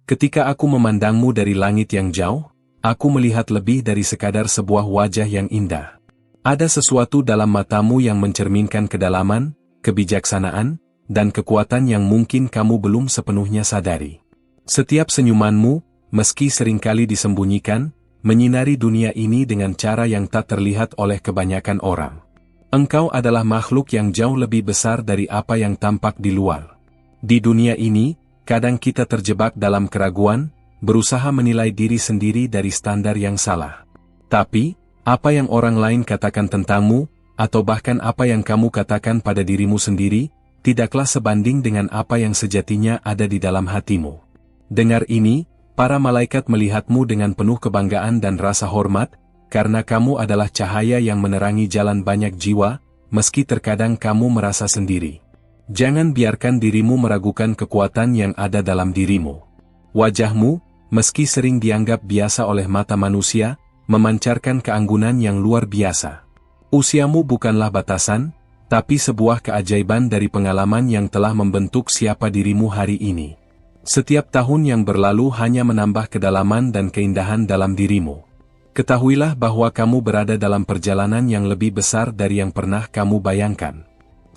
Ketika aku memandangmu dari langit yang jauh, aku melihat lebih dari sekadar sebuah wajah yang indah. Ada sesuatu dalam matamu yang mencerminkan kedalaman, kebijaksanaan, dan kekuatan yang mungkin kamu belum sepenuhnya sadari. Setiap senyumanmu, meski seringkali disembunyikan, menyinari dunia ini dengan cara yang tak terlihat oleh kebanyakan orang. Engkau adalah makhluk yang jauh lebih besar dari apa yang tampak di luar. Di dunia ini, kadang kita terjebak dalam keraguan, berusaha menilai diri sendiri dari standar yang salah. Tapi, apa yang orang lain katakan tentangmu, atau bahkan apa yang kamu katakan pada dirimu sendiri, tidaklah sebanding dengan apa yang sejatinya ada di dalam hatimu. Dengar ini, para malaikat melihatmu dengan penuh kebanggaan dan rasa hormat, karena kamu adalah cahaya yang menerangi jalan banyak jiwa, meski terkadang kamu merasa sendiri. Jangan biarkan dirimu meragukan kekuatan yang ada dalam dirimu. Wajahmu, meski sering dianggap biasa oleh mata manusia, memancarkan keanggunan yang luar biasa. Usiamu bukanlah batasan, tapi sebuah keajaiban dari pengalaman yang telah membentuk siapa dirimu hari ini. Setiap tahun yang berlalu hanya menambah kedalaman dan keindahan dalam dirimu. Ketahuilah bahwa kamu berada dalam perjalanan yang lebih besar dari yang pernah kamu bayangkan.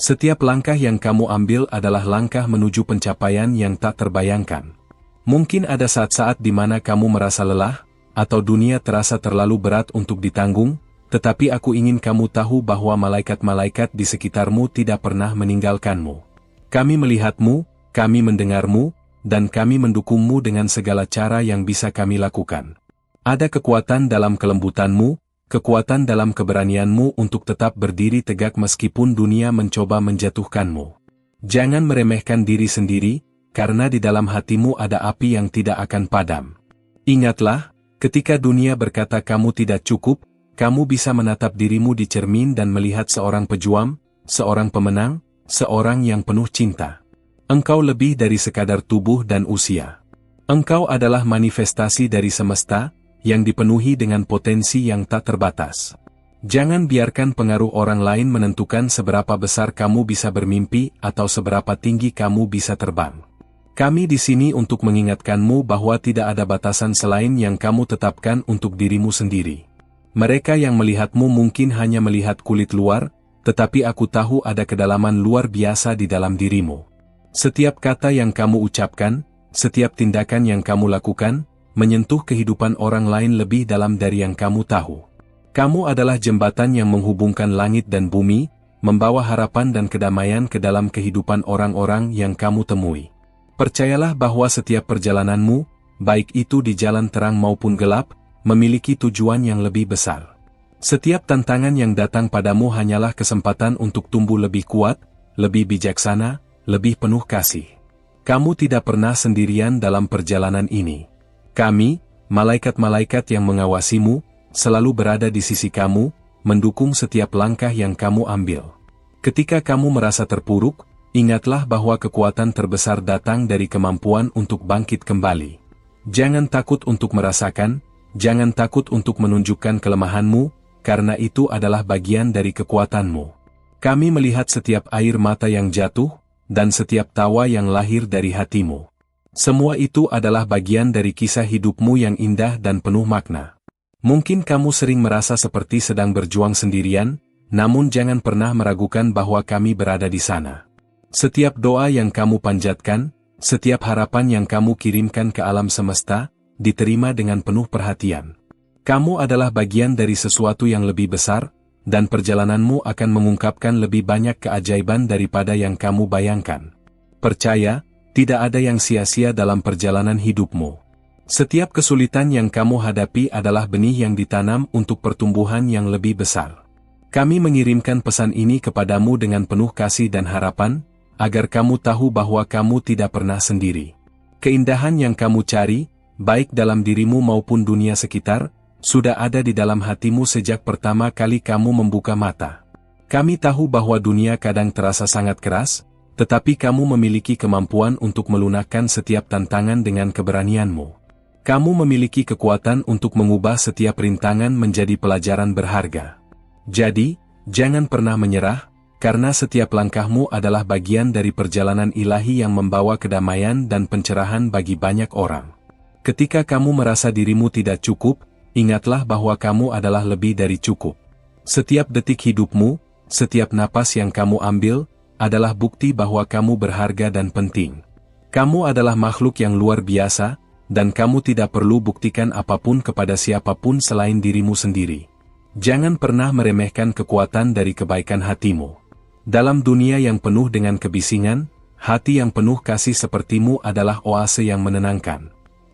Setiap langkah yang kamu ambil adalah langkah menuju pencapaian yang tak terbayangkan. Mungkin ada saat-saat di mana kamu merasa lelah, atau dunia terasa terlalu berat untuk ditanggung, tetapi aku ingin kamu tahu bahwa malaikat-malaikat di sekitarmu tidak pernah meninggalkanmu. Kami melihatmu, kami mendengarmu, dan kami mendukungmu dengan segala cara yang bisa kami lakukan. Ada kekuatan dalam kelembutanmu, kekuatan dalam keberanianmu untuk tetap berdiri tegak meskipun dunia mencoba menjatuhkanmu. Jangan meremehkan diri sendiri, karena di dalam hatimu ada api yang tidak akan padam. Ingatlah, ketika dunia berkata kamu tidak cukup, kamu bisa menatap dirimu di cermin dan melihat seorang pejuang, seorang pemenang, seorang yang penuh cinta. Engkau lebih dari sekadar tubuh dan usia. Engkau adalah manifestasi dari semesta, yang dipenuhi dengan potensi yang tak terbatas. Jangan biarkan pengaruh orang lain menentukan seberapa besar kamu bisa bermimpi atau seberapa tinggi kamu bisa terbang. Kami di sini untuk mengingatkanmu bahwa tidak ada batasan selain yang kamu tetapkan untuk dirimu sendiri. Mereka yang melihatmu mungkin hanya melihat kulit luar, tetapi aku tahu ada kedalaman luar biasa di dalam dirimu. Setiap kata yang kamu ucapkan, setiap tindakan yang kamu lakukan, menyentuh kehidupan orang lain lebih dalam dari yang kamu tahu. Kamu adalah jembatan yang menghubungkan langit dan bumi, membawa harapan dan kedamaian ke dalam kehidupan orang-orang yang kamu temui. Percayalah bahwa setiap perjalananmu, baik itu di jalan terang maupun gelap, memiliki tujuan yang lebih besar. Setiap tantangan yang datang padamu hanyalah kesempatan untuk tumbuh lebih kuat, lebih bijaksana, lebih penuh kasih. Kamu tidak pernah sendirian dalam perjalanan ini. Kami, malaikat-malaikat yang mengawasimu, selalu berada di sisi kamu, mendukung setiap langkah yang kamu ambil. Ketika kamu merasa terpuruk, ingatlah bahwa kekuatan terbesar datang dari kemampuan untuk bangkit kembali. Jangan takut untuk merasakan, jangan takut untuk menunjukkan kelemahanmu, karena itu adalah bagian dari kekuatanmu. Kami melihat setiap air mata yang jatuh, dan setiap tawa yang lahir dari hatimu. Semua itu adalah bagian dari kisah hidupmu yang indah dan penuh makna. Mungkin kamu sering merasa seperti sedang berjuang sendirian, namun jangan pernah meragukan bahwa kami berada di sana. Setiap doa yang kamu panjatkan, setiap harapan yang kamu kirimkan ke alam semesta, diterima dengan penuh perhatian. Kamu adalah bagian dari sesuatu yang lebih besar, dan perjalananmu akan mengungkapkan lebih banyak keajaiban daripada yang kamu bayangkan. Percaya, tidak ada yang sia-sia dalam perjalanan hidupmu. Setiap kesulitan yang kamu hadapi adalah benih yang ditanam untuk pertumbuhan yang lebih besar. Kami mengirimkan pesan ini kepadamu dengan penuh kasih dan harapan, agar kamu tahu bahwa kamu tidak pernah sendiri. Keindahan yang kamu cari, baik dalam dirimu maupun dunia sekitar, sudah ada di dalam hatimu sejak pertama kali kamu membuka mata. Kami tahu bahwa dunia kadang terasa sangat keras, tetapi kamu memiliki kemampuan untuk melunakkan setiap tantangan dengan keberanianmu. Kamu memiliki kekuatan untuk mengubah setiap rintangan menjadi pelajaran berharga. Jadi, jangan pernah menyerah, karena setiap langkahmu adalah bagian dari perjalanan ilahi yang membawa kedamaian dan pencerahan bagi banyak orang. Ketika kamu merasa dirimu tidak cukup, ingatlah bahwa kamu adalah lebih dari cukup. Setiap detik hidupmu, setiap napas yang kamu ambil, adalah bukti bahwa kamu berharga dan penting. Kamu adalah makhluk yang luar biasa, dan kamu tidak perlu buktikan apapun kepada siapapun selain dirimu sendiri. Jangan pernah meremehkan kekuatan dari kebaikan hatimu. Dalam dunia yang penuh dengan kebisingan, hati yang penuh kasih sepertimu adalah oase yang menenangkan.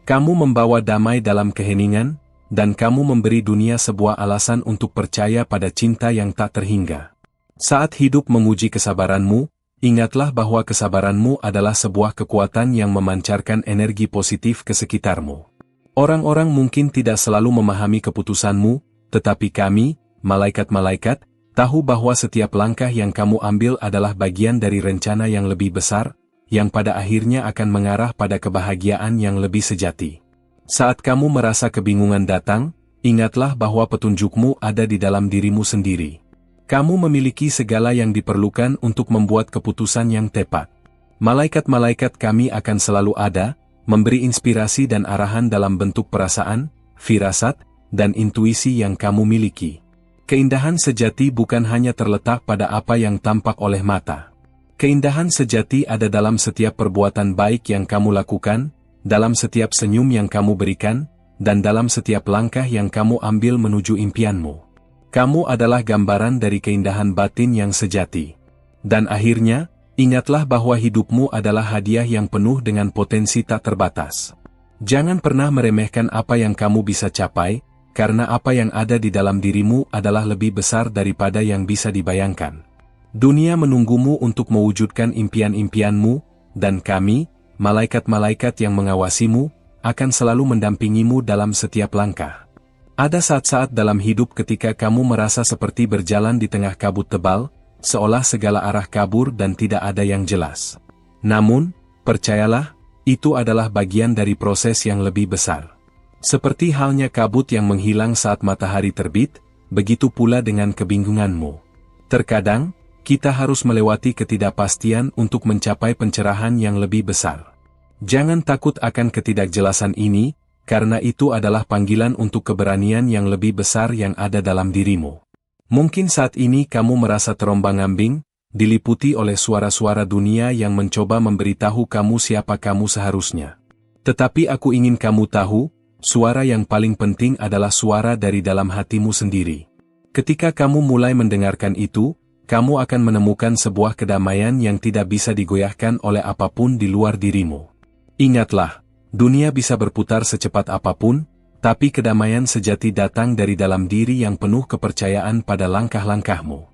Kamu membawa damai dalam keheningan, dan kamu memberi dunia sebuah alasan untuk percaya pada cinta yang tak terhingga. Saat hidup menguji kesabaranmu, ingatlah bahwa kesabaranmu adalah sebuah kekuatan yang memancarkan energi positif ke sekitarmu. Orang-orang mungkin tidak selalu memahami keputusanmu, tetapi kami, malaikat-malaikat, tahu bahwa setiap langkah yang kamu ambil adalah bagian dari rencana yang lebih besar, yang pada akhirnya akan mengarah pada kebahagiaan yang lebih sejati. Saat kamu merasa kebingungan datang, ingatlah bahwa petunjukmu ada di dalam dirimu sendiri. Kamu memiliki segala yang diperlukan untuk membuat keputusan yang tepat. Malaikat-malaikat kami akan selalu ada, memberi inspirasi dan arahan dalam bentuk perasaan, firasat, dan intuisi yang kamu miliki. Keindahan sejati bukan hanya terletak pada apa yang tampak oleh mata. Keindahan sejati ada dalam setiap perbuatan baik yang kamu lakukan, dalam setiap senyum yang kamu berikan, dan dalam setiap langkah yang kamu ambil menuju impianmu. Kamu adalah gambaran dari keindahan batin yang sejati. Dan akhirnya, ingatlah bahwa hidupmu adalah hadiah yang penuh dengan potensi tak terbatas. Jangan pernah meremehkan apa yang kamu bisa capai, karena apa yang ada di dalam dirimu adalah lebih besar daripada yang bisa dibayangkan. Dunia menunggumu untuk mewujudkan impian-impianmu, dan kami, malaikat-malaikat yang mengawasimu, akan selalu mendampingimu dalam setiap langkah. Ada saat-saat dalam hidup ketika kamu merasa seperti berjalan di tengah kabut tebal, seolah segala arah kabur dan tidak ada yang jelas. Namun, percayalah, itu adalah bagian dari proses yang lebih besar. Seperti halnya kabut yang menghilang saat matahari terbit, begitu pula dengan kebingunganmu. Terkadang, kita harus melewati ketidakpastian untuk mencapai pencerahan yang lebih besar. Jangan takut akan ketidakjelasan ini, karena itu adalah panggilan untuk keberanian yang lebih besar yang ada dalam dirimu. Mungkin saat ini kamu merasa terombang-ambing, diliputi oleh suara-suara dunia yang mencoba memberitahu kamu siapa kamu seharusnya. Tetapi aku ingin kamu tahu, suara yang paling penting adalah suara dari dalam hatimu sendiri. Ketika kamu mulai mendengarkan itu, kamu akan menemukan sebuah kedamaian yang tidak bisa digoyahkan oleh apapun di luar dirimu. Ingatlah, dunia bisa berputar secepat apapun, tapi kedamaian sejati datang dari dalam diri yang penuh kepercayaan pada langkah-langkahmu.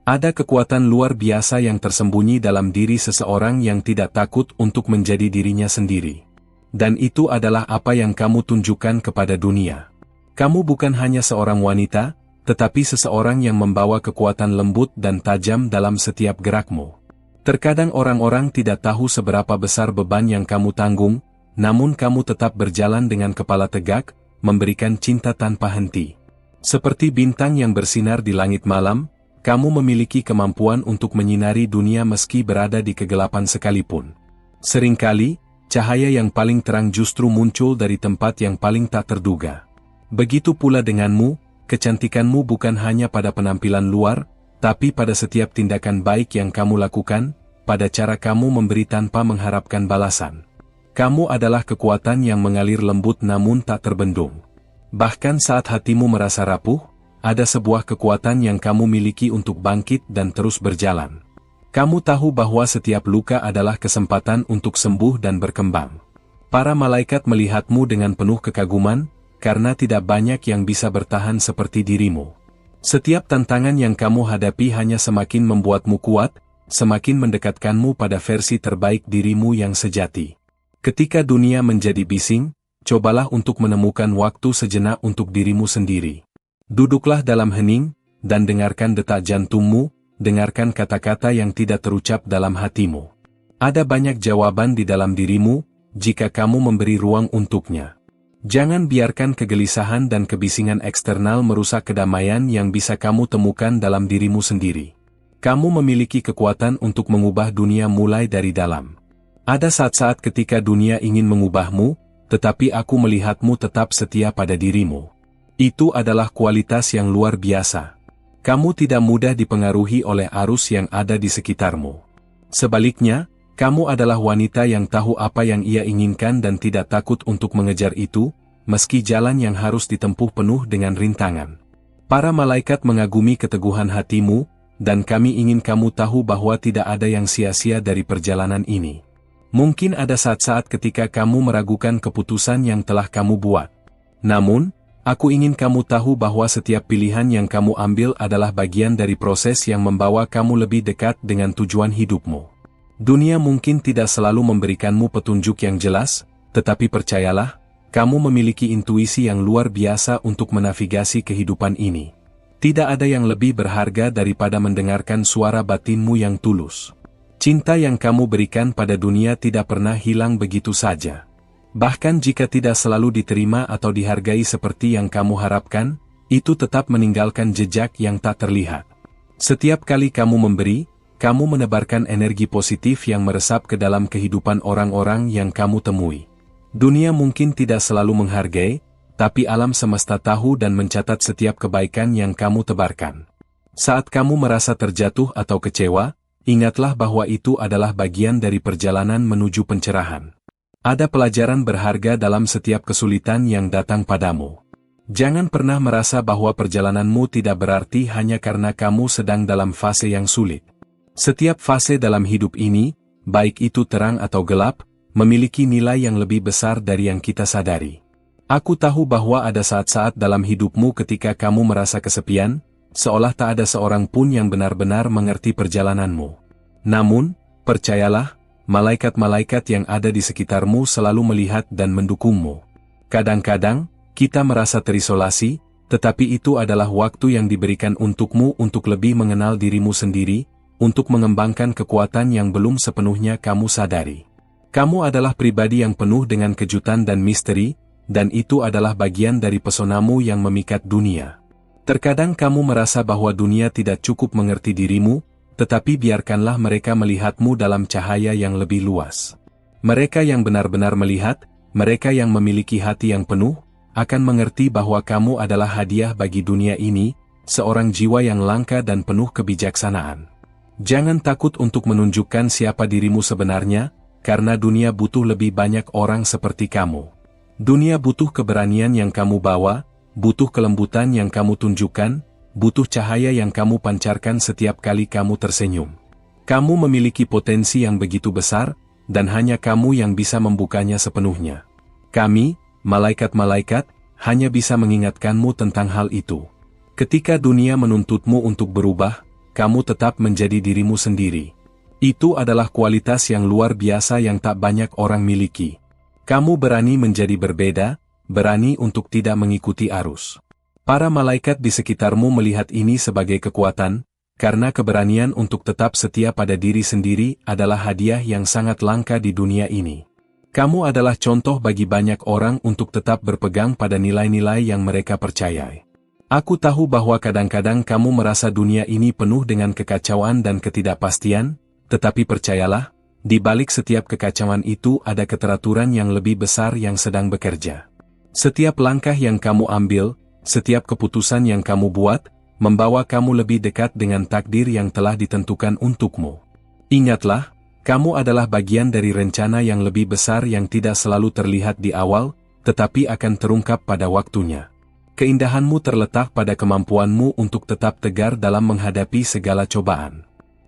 Ada kekuatan luar biasa yang tersembunyi dalam diri seseorang yang tidak takut untuk menjadi dirinya sendiri. Dan itu adalah apa yang kamu tunjukkan kepada dunia. Kamu bukan hanya seorang wanita, tetapi seseorang yang membawa kekuatan lembut dan tajam dalam setiap gerakmu. Terkadang orang-orang tidak tahu seberapa besar beban yang kamu tanggung, namun kamu tetap berjalan dengan kepala tegak, memberikan cinta tanpa henti. Seperti bintang yang bersinar di langit malam, kamu memiliki kemampuan untuk menyinari dunia meski berada di kegelapan sekalipun. Seringkali, cahaya yang paling terang justru muncul dari tempat yang paling tak terduga. Begitu pula denganmu, kecantikanmu bukan hanya pada penampilan luar, tapi pada setiap tindakan baik yang kamu lakukan, pada cara kamu memberi tanpa mengharapkan balasan. Kamu adalah kekuatan yang mengalir lembut namun tak terbendung. Bahkan saat hatimu merasa rapuh, ada sebuah kekuatan yang kamu miliki untuk bangkit dan terus berjalan. Kamu tahu bahwa setiap luka adalah kesempatan untuk sembuh dan berkembang. Para malaikat melihatmu dengan penuh kekaguman, karena tidak banyak yang bisa bertahan seperti dirimu. Setiap tantangan yang kamu hadapi hanya semakin membuatmu kuat, semakin mendekatkanmu pada versi terbaik dirimu yang sejati. Ketika dunia menjadi bising, cobalah untuk menemukan waktu sejenak untuk dirimu sendiri. Duduklah dalam hening, dan dengarkan detak jantungmu, dengarkan kata-kata yang tidak terucap dalam hatimu. Ada banyak jawaban di dalam dirimu, jika kamu memberi ruang untuknya. Jangan biarkan kegelisahan dan kebisingan eksternal merusak kedamaian yang bisa kamu temukan dalam dirimu sendiri. Kamu memiliki kekuatan untuk mengubah dunia mulai dari dalam. Ada saat-saat ketika dunia ingin mengubahmu, tetapi aku melihatmu tetap setia pada dirimu. Itu adalah kualitas yang luar biasa. Kamu tidak mudah dipengaruhi oleh arus yang ada di sekitarmu. Sebaliknya, kamu adalah wanita yang tahu apa yang ia inginkan dan tidak takut untuk mengejar itu, meski jalan yang harus ditempuh penuh dengan rintangan. Para malaikat mengagumi keteguhan hatimu, dan kami ingin kamu tahu bahwa tidak ada yang sia-sia dari perjalanan ini. Mungkin ada saat-saat ketika kamu meragukan keputusan yang telah kamu buat. Namun, aku ingin kamu tahu bahwa setiap pilihan yang kamu ambil adalah bagian dari proses yang membawa kamu lebih dekat dengan tujuan hidupmu. Dunia mungkin tidak selalu memberikanmu petunjuk yang jelas, tetapi percayalah, kamu memiliki intuisi yang luar biasa untuk menavigasi kehidupan ini. Tidak ada yang lebih berharga daripada mendengarkan suara batinmu yang tulus. Cinta yang kamu berikan pada dunia tidak pernah hilang begitu saja. Bahkan jika tidak selalu diterima atau dihargai seperti yang kamu harapkan, itu tetap meninggalkan jejak yang tak terlihat. Setiap kali kamu memberi, kamu menebarkan energi positif yang meresap ke dalam kehidupan orang-orang yang kamu temui. Dunia mungkin tidak selalu menghargai, tapi alam semesta tahu dan mencatat setiap kebaikan yang kamu tebarkan. Saat kamu merasa terjatuh atau kecewa, ingatlah bahwa itu adalah bagian dari perjalanan menuju pencerahan. Ada pelajaran berharga dalam setiap kesulitan yang datang padamu. Jangan pernah merasa bahwa perjalananmu tidak berarti hanya karena kamu sedang dalam fase yang sulit. Setiap fase dalam hidup ini, baik itu terang atau gelap, memiliki nilai yang lebih besar dari yang kita sadari. Aku tahu bahwa ada saat-saat dalam hidupmu ketika kamu merasa kesepian, seolah tak ada seorang pun yang benar-benar mengerti perjalananmu. Namun, percayalah, malaikat-malaikat yang ada di sekitarmu selalu melihat dan mendukungmu. Kadang-kadang, kita merasa terisolasi, tetapi itu adalah waktu yang diberikan untukmu untuk lebih mengenal dirimu sendiri, untuk mengembangkan kekuatan yang belum sepenuhnya kamu sadari. Kamu adalah pribadi yang penuh dengan kejutan dan misteri, dan itu adalah bagian dari pesonamu yang memikat dunia. Terkadang kamu merasa bahwa dunia tidak cukup mengerti dirimu, tetapi biarkanlah mereka melihatmu dalam cahaya yang lebih luas. Mereka yang benar-benar melihat, mereka yang memiliki hati yang penuh, akan mengerti bahwa kamu adalah hadiah bagi dunia ini, seorang jiwa yang langka dan penuh kebijaksanaan. Jangan takut untuk menunjukkan siapa dirimu sebenarnya, karena dunia butuh lebih banyak orang seperti kamu. Dunia butuh keberanian yang kamu bawa, butuh kelembutan yang kamu tunjukkan, butuh cahaya yang kamu pancarkan setiap kali kamu tersenyum. Kamu memiliki potensi yang begitu besar, dan hanya kamu yang bisa membukanya sepenuhnya. Kami, malaikat-malaikat, hanya bisa mengingatkanmu tentang hal itu. Ketika dunia menuntutmu untuk berubah, kamu tetap menjadi dirimu sendiri. Itu adalah kualitas yang luar biasa yang tak banyak orang miliki. Kamu berani menjadi berbeda, berani untuk tidak mengikuti arus. Para malaikat di sekitarmu melihat ini sebagai kekuatan, karena keberanian untuk tetap setia pada diri sendiri adalah hadiah yang sangat langka di dunia ini. Kamu adalah contoh bagi banyak orang untuk tetap berpegang pada nilai-nilai yang mereka percayai. Aku tahu bahwa kadang-kadang kamu merasa dunia ini penuh dengan kekacauan dan ketidakpastian, tetapi percayalah, di balik setiap kekacauan itu ada keteraturan yang lebih besar yang sedang bekerja. Setiap langkah yang kamu ambil, setiap keputusan yang kamu buat, membawa kamu lebih dekat dengan takdir yang telah ditentukan untukmu. Ingatlah, kamu adalah bagian dari rencana yang lebih besar yang tidak selalu terlihat di awal, tetapi akan terungkap pada waktunya. Keindahanmu terletak pada kemampuanmu untuk tetap tegar dalam menghadapi segala cobaan.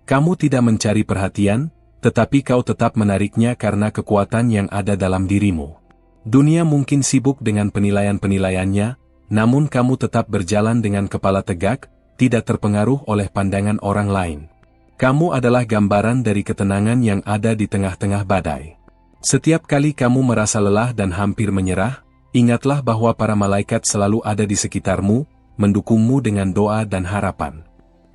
Kamu tidak mencari perhatian, tetapi kau tetap menariknya karena kekuatan yang ada dalam dirimu. Dunia mungkin sibuk dengan penilaian-penilaiannya, namun kamu tetap berjalan dengan kepala tegak, tidak terpengaruh oleh pandangan orang lain. Kamu adalah gambaran dari ketenangan yang ada di tengah-tengah badai. Setiap kali kamu merasa lelah dan hampir menyerah, ingatlah bahwa para malaikat selalu ada di sekitarmu, mendukungmu dengan doa dan harapan.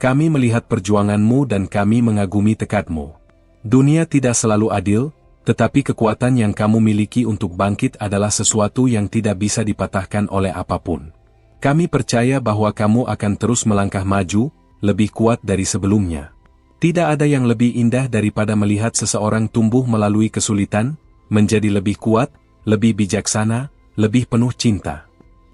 Kami melihat perjuanganmu dan kami mengagumi tekadmu. Dunia tidak selalu adil, tetapi kekuatan yang kamu miliki untuk bangkit adalah sesuatu yang tidak bisa dipatahkan oleh apapun. Kami percaya bahwa kamu akan terus melangkah maju, lebih kuat dari sebelumnya. Tidak ada yang lebih indah daripada melihat seseorang tumbuh melalui kesulitan, menjadi lebih kuat, lebih bijaksana, lebih penuh cinta.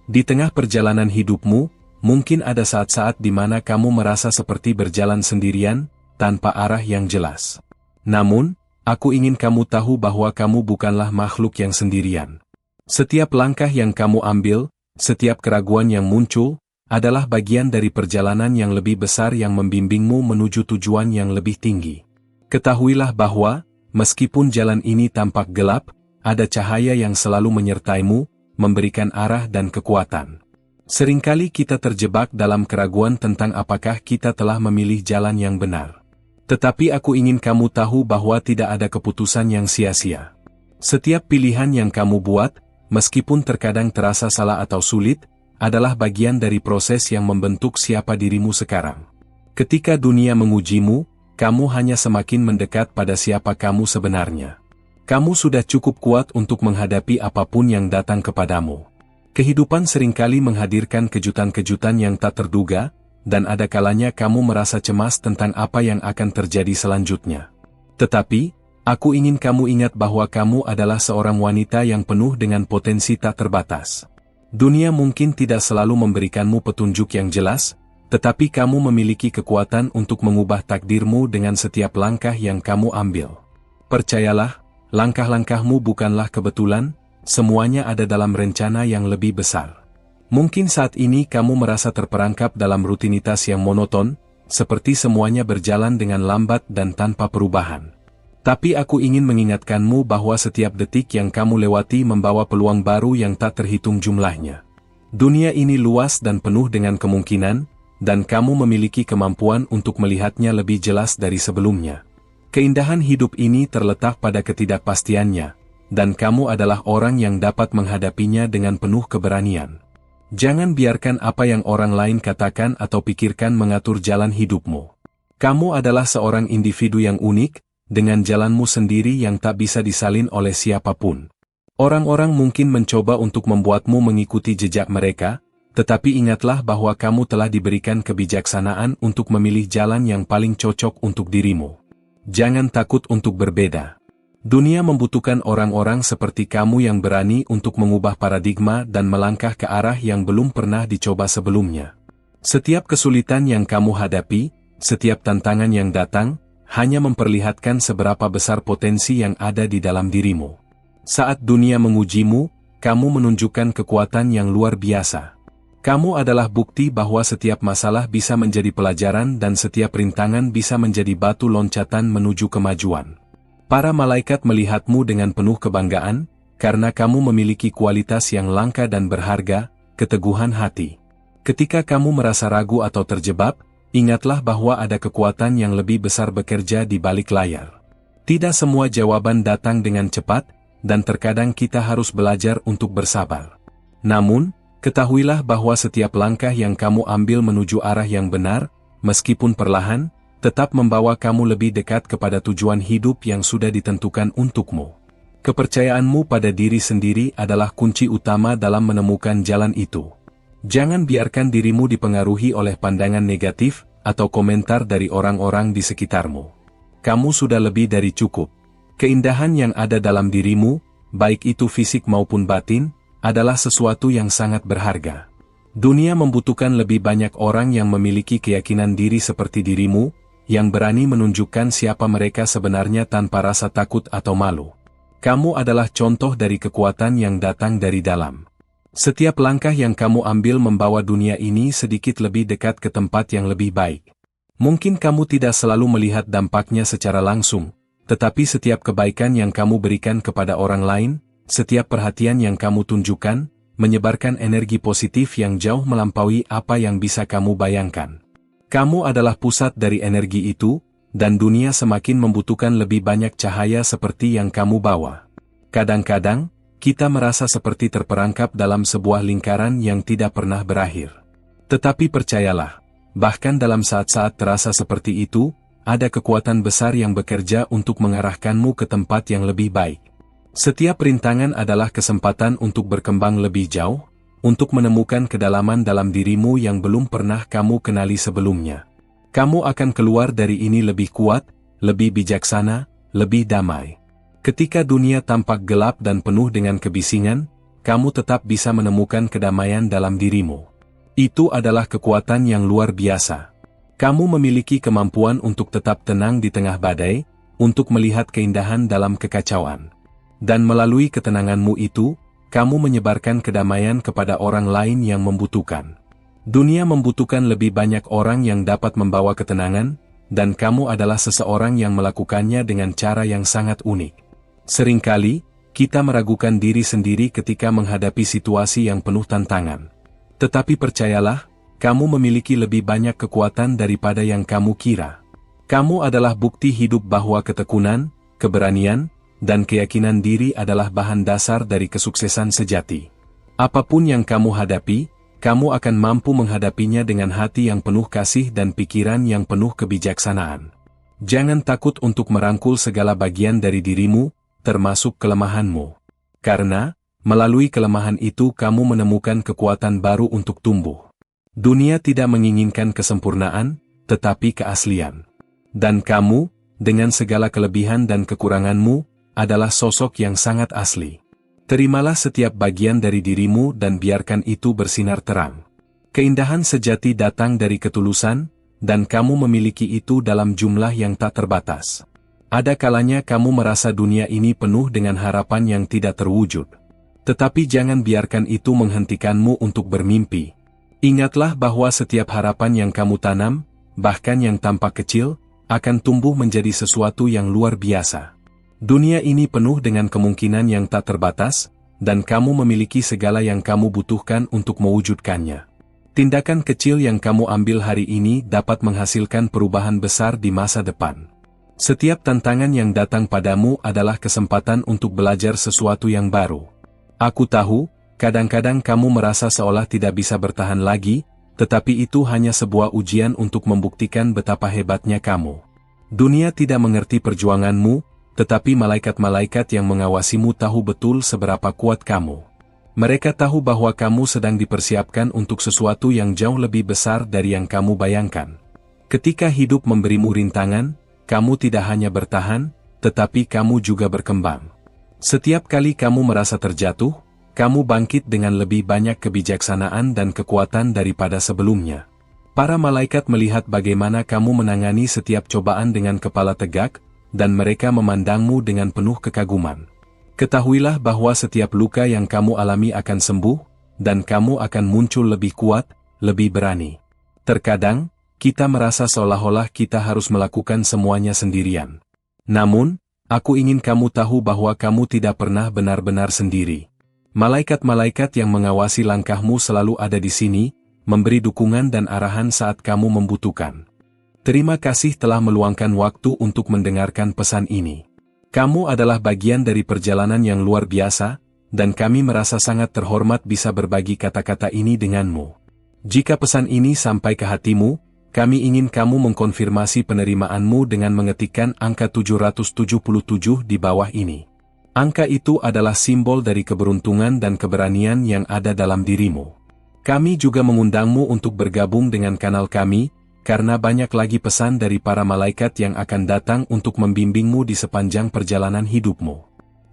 Di tengah perjalanan hidupmu, mungkin ada saat-saat di mana kamu merasa seperti berjalan sendirian, tanpa arah yang jelas. Namun, aku ingin kamu tahu bahwa kamu bukanlah makhluk yang sendirian. Setiap langkah yang kamu ambil, setiap keraguan yang muncul, adalah bagian dari perjalanan yang lebih besar yang membimbingmu menuju tujuan yang lebih tinggi. Ketahuilah bahwa, meskipun jalan ini tampak gelap, ada cahaya yang selalu menyertaimu, memberikan arah dan kekuatan. Seringkali kita terjebak dalam keraguan tentang apakah kita telah memilih jalan yang benar. Tetapi aku ingin kamu tahu bahwa tidak ada keputusan yang sia-sia. Setiap pilihan yang kamu buat, meskipun terkadang terasa salah atau sulit, adalah bagian dari proses yang membentuk siapa dirimu sekarang. Ketika dunia mengujimu, kamu hanya semakin mendekat pada siapa kamu sebenarnya. Kamu sudah cukup kuat untuk menghadapi apapun yang datang kepadamu. Kehidupan seringkali menghadirkan kejutan-kejutan yang tak terduga, dan ada kalanya kamu merasa cemas tentang apa yang akan terjadi selanjutnya. Tetapi, aku ingin kamu ingat bahwa kamu adalah seorang wanita yang penuh dengan potensi tak terbatas. Dunia mungkin tidak selalu memberikanmu petunjuk yang jelas, tetapi kamu memiliki kekuatan untuk mengubah takdirmu dengan setiap langkah yang kamu ambil. Percayalah, langkah-langkahmu bukanlah kebetulan, semuanya ada dalam rencana yang lebih besar. Mungkin saat ini kamu merasa terperangkap dalam rutinitas yang monoton, seperti semuanya berjalan dengan lambat dan tanpa perubahan. Tapi aku ingin mengingatkanmu bahwa setiap detik yang kamu lewati membawa peluang baru yang tak terhitung jumlahnya. Dunia ini luas dan penuh dengan kemungkinan, dan kamu memiliki kemampuan untuk melihatnya lebih jelas dari sebelumnya. Keindahan hidup ini terletak pada ketidakpastiannya, dan kamu adalah orang yang dapat menghadapinya dengan penuh keberanian. Jangan biarkan apa yang orang lain katakan atau pikirkan mengatur jalan hidupmu. Kamu adalah seorang individu yang unik, dengan jalanmu sendiri yang tak bisa disalin oleh siapapun. Orang-orang mungkin mencoba untuk membuatmu mengikuti jejak mereka, tetapi ingatlah bahwa kamu telah diberikan kebijaksanaan untuk memilih jalan yang paling cocok untuk dirimu. Jangan takut untuk berbeda. Dunia membutuhkan orang-orang seperti kamu yang berani untuk mengubah paradigma dan melangkah ke arah yang belum pernah dicoba sebelumnya. Setiap kesulitan yang kamu hadapi, setiap tantangan yang datang, hanya memperlihatkan seberapa besar potensi yang ada di dalam dirimu. Saat dunia mengujimu, kamu menunjukkan kekuatan yang luar biasa. Kamu adalah bukti bahwa setiap masalah bisa menjadi pelajaran dan setiap rintangan bisa menjadi batu loncatan menuju kemajuan. Para malaikat melihatmu dengan penuh kebanggaan, karena kamu memiliki kualitas yang langka dan berharga, keteguhan hati. Ketika kamu merasa ragu atau terjebak, ingatlah bahwa ada kekuatan yang lebih besar bekerja di balik layar. Tidak semua jawaban datang dengan cepat, dan terkadang kita harus belajar untuk bersabar. Namun, ketahuilah bahwa setiap langkah yang kamu ambil menuju arah yang benar, meskipun perlahan, tetap membawa kamu lebih dekat kepada tujuan hidup yang sudah ditentukan untukmu. Kepercayaanmu pada diri sendiri adalah kunci utama dalam menemukan jalan itu. Jangan biarkan dirimu dipengaruhi oleh pandangan negatif atau komentar dari orang-orang di sekitarmu. Kamu sudah lebih dari cukup. Keindahan yang ada dalam dirimu, baik itu fisik maupun batin, adalah sesuatu yang sangat berharga. Dunia membutuhkan lebih banyak orang yang memiliki keyakinan diri seperti dirimu, yang berani menunjukkan siapa mereka sebenarnya tanpa rasa takut atau malu. Kamu adalah contoh dari kekuatan yang datang dari dalam. Setiap langkah yang kamu ambil membawa dunia ini sedikit lebih dekat ke tempat yang lebih baik. Mungkin kamu tidak selalu melihat dampaknya secara langsung, tetapi setiap kebaikan yang kamu berikan kepada orang lain, setiap perhatian yang kamu tunjukkan, menyebarkan energi positif yang jauh melampaui apa yang bisa kamu bayangkan. Kamu adalah pusat dari energi itu, dan dunia semakin membutuhkan lebih banyak cahaya seperti yang kamu bawa. Kadang-kadang, kita merasa seperti terperangkap dalam sebuah lingkaran yang tidak pernah berakhir. Tetapi percayalah, bahkan dalam saat-saat terasa seperti itu, ada kekuatan besar yang bekerja untuk mengarahkanmu ke tempat yang lebih baik. Setiap rintangan adalah kesempatan untuk berkembang lebih jauh, untuk menemukan kedalaman dalam dirimu yang belum pernah kamu kenali sebelumnya. Kamu akan keluar dari ini lebih kuat, lebih bijaksana, lebih damai. Ketika dunia tampak gelap dan penuh dengan kebisingan, kamu tetap bisa menemukan kedamaian dalam dirimu. Itu adalah kekuatan yang luar biasa. Kamu memiliki kemampuan untuk tetap tenang di tengah badai, untuk melihat keindahan dalam kekacauan. Dan melalui ketenanganmu itu, kamu menyebarkan kedamaian kepada orang lain yang membutuhkan. Dunia membutuhkan lebih banyak orang yang dapat membawa ketenangan, dan kamu adalah seseorang yang melakukannya dengan cara yang sangat unik. Seringkali, kita meragukan diri sendiri ketika menghadapi situasi yang penuh tantangan. Tetapi percayalah, kamu memiliki lebih banyak kekuatan daripada yang kamu kira. Kamu adalah bukti hidup bahwa ketekunan, keberanian, dan keyakinan diri adalah bahan dasar dari kesuksesan sejati. Apapun yang kamu hadapi, kamu akan mampu menghadapinya dengan hati yang penuh kasih dan pikiran yang penuh kebijaksanaan. Jangan takut untuk merangkul segala bagian dari dirimu, termasuk kelemahanmu. Karena, melalui kelemahan itu kamu menemukan kekuatan baru untuk tumbuh. Dunia tidak menginginkan kesempurnaan, tetapi keaslian. Dan kamu, dengan segala kelebihan dan kekuranganmu, adalah sosok yang sangat asli. Terimalah setiap bagian dari dirimu dan biarkan itu bersinar terang. Keindahan sejati datang dari ketulusan, dan kamu memiliki itu dalam jumlah yang tak terbatas. Ada kalanya kamu merasa dunia ini penuh dengan harapan yang tidak terwujud. Tetapi jangan biarkan itu menghentikanmu untuk bermimpi. Ingatlah bahwa setiap harapan yang kamu tanam, bahkan yang tampak kecil, akan tumbuh menjadi sesuatu yang luar biasa. Dunia ini penuh dengan kemungkinan yang tak terbatas, dan kamu memiliki segala yang kamu butuhkan untuk mewujudkannya. Tindakan kecil yang kamu ambil hari ini dapat menghasilkan perubahan besar di masa depan. Setiap tantangan yang datang padamu adalah kesempatan untuk belajar sesuatu yang baru. Aku tahu, kadang-kadang kamu merasa seolah tidak bisa bertahan lagi, tetapi itu hanya sebuah ujian untuk membuktikan betapa hebatnya kamu. Dunia tidak mengerti perjuanganmu, tetapi malaikat-malaikat yang mengawasimu tahu betul seberapa kuat kamu. Mereka tahu bahwa kamu sedang dipersiapkan untuk sesuatu yang jauh lebih besar dari yang kamu bayangkan. Ketika hidup memberimu rintangan, kamu tidak hanya bertahan, tetapi kamu juga berkembang. Setiap kali kamu merasa terjatuh, kamu bangkit dengan lebih banyak kebijaksanaan dan kekuatan daripada sebelumnya. Para malaikat melihat bagaimana kamu menangani setiap cobaan dengan kepala tegak, dan mereka memandangmu dengan penuh kekaguman. Ketahuilah bahwa setiap luka yang kamu alami akan sembuh, dan kamu akan muncul lebih kuat, lebih berani. Terkadang, kita merasa seolah-olah kita harus melakukan semuanya sendirian. Namun, aku ingin kamu tahu bahwa kamu tidak pernah benar-benar sendiri. Malaikat-malaikat yang mengawasi langkahmu selalu ada di sini, memberi dukungan dan arahan saat kamu membutuhkan. Terima kasih telah meluangkan waktu untuk mendengarkan pesan ini. Kamu adalah bagian dari perjalanan yang luar biasa, dan kami merasa sangat terhormat bisa berbagi kata-kata ini denganmu. Jika pesan ini sampai ke hatimu, kami ingin kamu mengkonfirmasi penerimaanmu dengan mengetikkan angka 777 di bawah ini. Angka itu adalah simbol dari keberuntungan dan keberanian yang ada dalam dirimu. Kami juga mengundangmu untuk bergabung dengan kanal kami, karena banyak lagi pesan dari para malaikat yang akan datang untuk membimbingmu di sepanjang perjalanan hidupmu.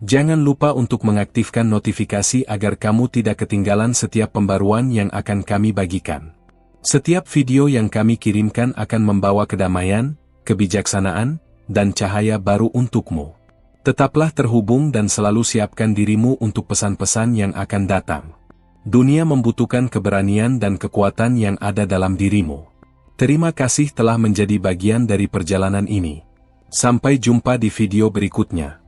Jangan lupa untuk mengaktifkan notifikasi agar kamu tidak ketinggalan setiap pembaruan yang akan kami bagikan. Setiap video yang kami kirimkan akan membawa kedamaian, kebijaksanaan, dan cahaya baru untukmu. Tetaplah terhubung dan selalu siapkan dirimu untuk pesan-pesan yang akan datang. Dunia membutuhkan keberanian dan kekuatan yang ada dalam dirimu. Terima kasih telah menjadi bagian dari perjalanan ini. Sampai jumpa di video berikutnya.